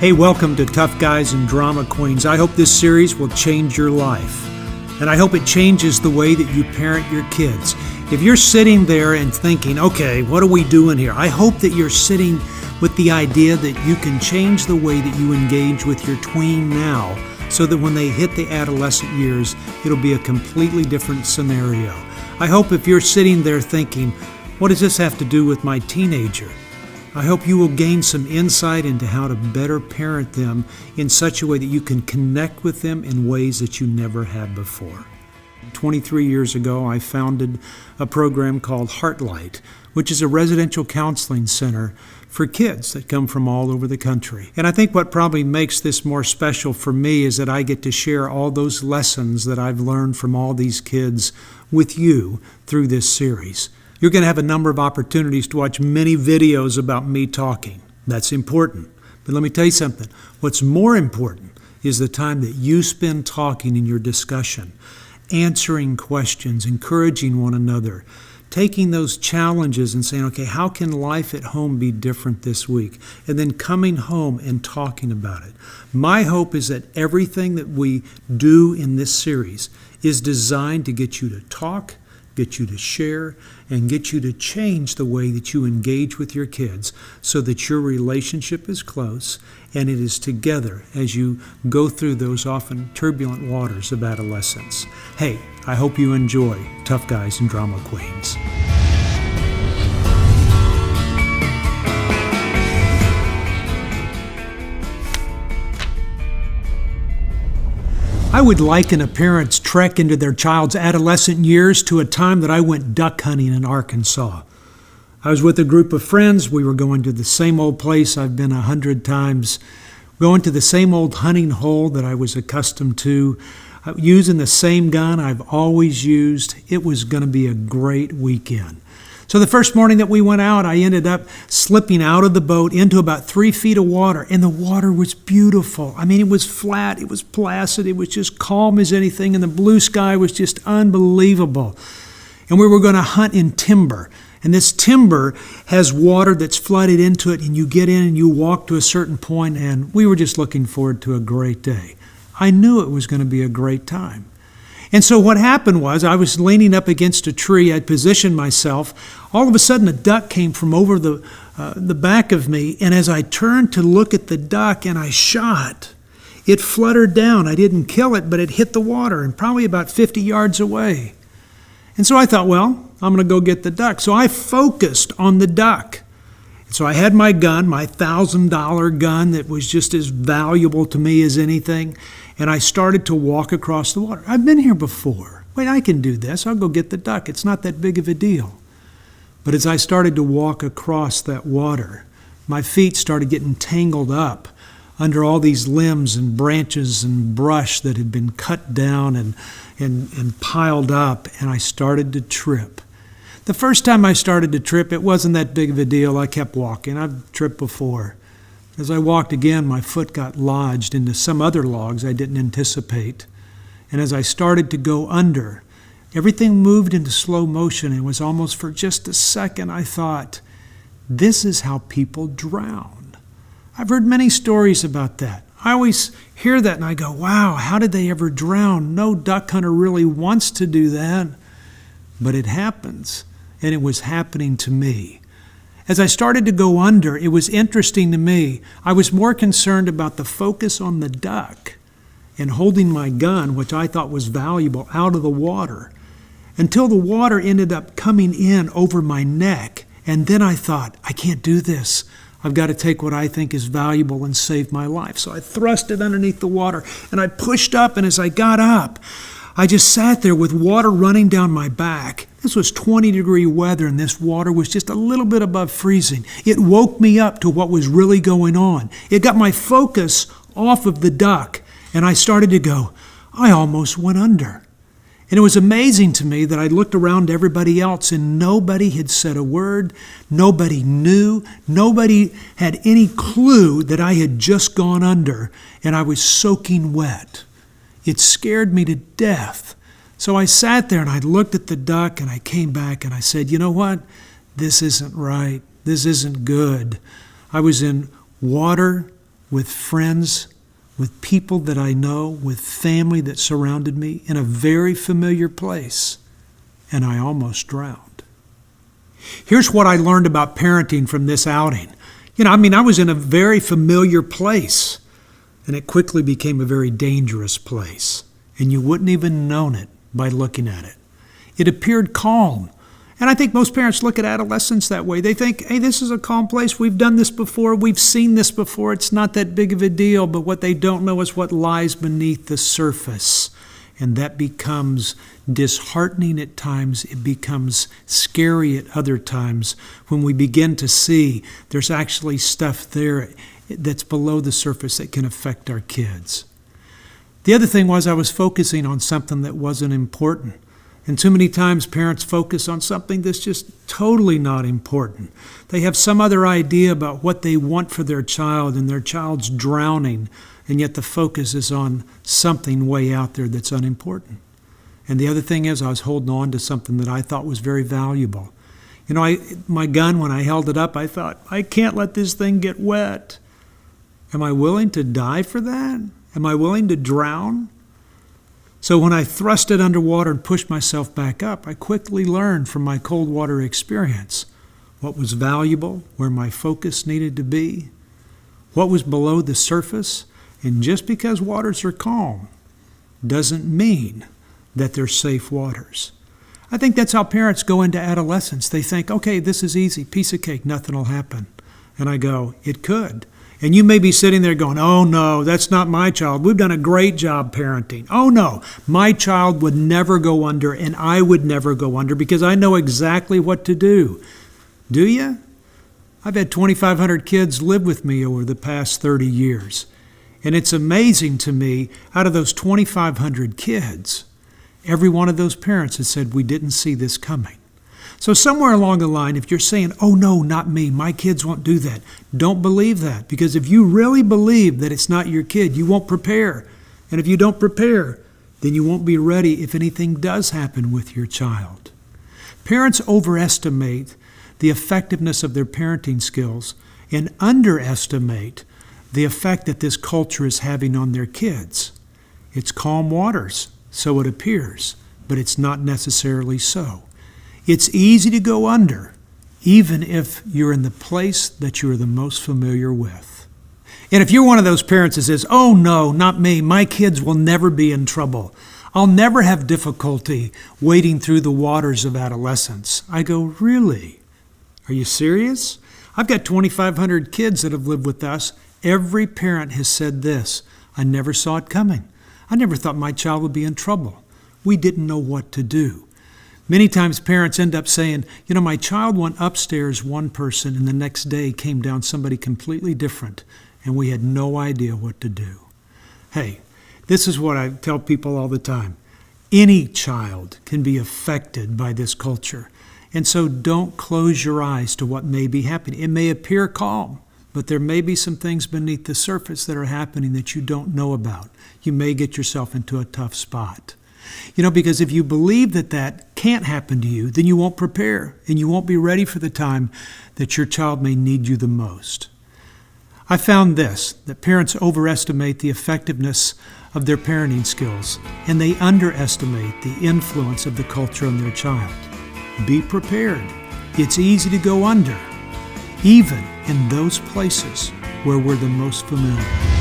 Hey, welcome to Tough Guys and Drama Queens. I hope this series will change your life. And I hope it changes the way that you parent your kids. If you're sitting there and thinking, okay, what are we doing here? I hope that you're sitting with the idea that you can change the way that you engage with your tween now so that when they hit the adolescent years, it'll be a completely different scenario. I hope if you're sitting there thinking, what does this have to do with my teenager? I hope you will gain some insight into how to better parent them in such a way that you can connect with them in ways that you never had before. 23 years ago, I founded a program called Heartlight, which is a residential counseling center for kids that come from all over the country. And I think what probably makes this more special for me is that I get to share all those lessons that I've learned from all these kids with you through this series. You're going to have a number of opportunities to watch many videos about me talking. That's important. But let me tell you something. What's more important is the time that you spend talking in your discussion, answering questions, encouraging one another, taking those challenges and saying, okay, how can life at home be different this week? And then coming home and talking about it. My hope is that everything that we do in this series is designed to get you to talk, get you to share, and get you to change the way that you engage with your kids so that your relationship is close and it is together as you go through those often turbulent waters of adolescence. Hey, I hope you enjoy Tough Guys and Drama Queens. I would liken a parent's trek into their child's adolescent years to a time that I went duck hunting in Arkansas. I was with a group of friends. We were going to the same old place I've been 100 times, going to the same old hunting hole that I was accustomed to, using the same gun I've always used. It was going to be a great weekend. So the first morning that we went out, I ended up slipping out of the boat into about 3 feet of water, and the water was beautiful. I mean, it was flat, it was placid, it was just calm as anything, and the blue sky was just unbelievable. And we were going to hunt in timber, and this timber has water that's flooded into it, and you get in and you walk to a certain point, and we were just looking forward to a great day. I knew it was going to be a great time. And so what happened was I was leaning up against a tree. I'd positioned myself. All of a sudden, a duck came from over the back of me. And as I turned to look at the duck and I shot, it fluttered down. I didn't kill it, but it hit the water and probably about 50 yards away. And so I thought, well, I'm going to go get the duck. So I focused on the duck. And so I had my gun, my $1,000 gun that was just as valuable to me as anything. And I started to walk across the water. I've been here before. Wait, I can do this. I'll go get the duck. It's not that big of a deal. But as I started to walk across that water, my feet started getting tangled up under all these limbs and branches and brush that had been cut down and piled up, and I started to trip. The first time I started to trip, it wasn't that big of a deal. I kept walking. I've tripped before. As I walked again, my foot got lodged into some other logs I didn't anticipate. And as I started to go under, everything moved into slow motion. It was almost for just a second I thought, this is how people drown. I've heard many stories about that. I always hear that and I go, wow, how did they ever drown? No duck hunter really wants to do that. But it happens, and it was happening to me. As I started to go under, it was interesting to me. I was more concerned about the focus on the duck and holding my gun, which I thought was valuable, out of the water, until the water ended up coming in over my neck. And then I thought, I can't do this. I've got to take what I think is valuable and save my life. So I thrust it underneath the water, and I pushed up, and as I got up, I just sat there with water running down my back. This was 20-degree weather, and this water was just a little bit above freezing. It woke me up to what was really going on. It got my focus off of the duck, and I started to go, I almost went under. And it was amazing to me that I looked around everybody else, and nobody had said a word. Nobody knew. Nobody had any clue that I had just gone under, and I was soaking wet. It scared me to death. So I sat there and I looked at the duck and I came back and I said, you know what? This isn't right. This isn't good. I was in water with friends, with people that I know, with family that surrounded me in a very familiar place, and I almost drowned. Here's what I learned about parenting from this outing. I was in a very familiar place, and it quickly became a very dangerous place, and you wouldn't even known it by looking at it. It appeared calm, and I think most parents look at adolescence that way. They think, hey, this is a calm place. We've done this before. We've seen this before. It's not that big of a deal, but what they don't know is what lies beneath the surface, and that becomes disheartening at times. It becomes scary at other times when we begin to see there's actually stuff there that's below the surface that can affect our kids. The other thing was I was focusing on something that wasn't important. And too many times parents focus on something that's just totally not important. They have some other idea about what they want for their child, and their child's drowning, and yet the focus is on something way out there that's unimportant. And the other thing is I was holding on to something that I thought was very valuable. My gun, when I held it up, I thought, I can't let this thing get wet. Am I willing to die for that? Am I willing to drown? So when I thrust it underwater and pushed myself back up, I quickly learned from my cold water experience what was valuable, where my focus needed to be, what was below the surface. And just because waters are calm doesn't mean that they're safe waters. I think that's how parents go into adolescence. They think, okay, this is easy, piece of cake, nothing will happen. And I go, it could. And you may be sitting there going, oh no, that's not my child. We've done a great job parenting. Oh no, my child would never go under, and I would never go under because I know exactly what to do. Do you? I've had 2,500 kids live with me over the past 30 years. And it's amazing to me, out of those 2,500 kids, every one of those parents has said, we didn't see this coming. So somewhere along the line, if you're saying, oh no, not me, my kids won't do that, don't believe that. Because if you really believe that it's not your kid, you won't prepare. And if you don't prepare, then you won't be ready if anything does happen with your child. Parents overestimate the effectiveness of their parenting skills and underestimate the effect that this culture is having on their kids. It's calm waters, so it appears, but it's not necessarily so. It's easy to go under, even if you're in the place that you're the most familiar with. And if you're one of those parents that says, oh no, not me, my kids will never be in trouble. I'll never have difficulty wading through the waters of adolescence. I go, really? Are you serious? I've got 2,500 kids that have lived with us. Every parent has said this, I never saw it coming. I never thought my child would be in trouble. We didn't know what to do. Many times parents end up saying, my child went upstairs one person and the next day came down somebody completely different, and we had no idea what to do. Hey, this is what I tell people all the time. Any child can be affected by this culture. And so don't close your eyes to what may be happening. It may appear calm, but there may be some things beneath the surface that are happening that you don't know about. You may get yourself into a tough spot. Because if you believe that that can't happen to you, then you won't prepare and you won't be ready for the time that your child may need you the most. I found this, that parents overestimate the effectiveness of their parenting skills and they underestimate the influence of the culture on their child. Be prepared. It's easy to go under, even in those places where we're the most familiar.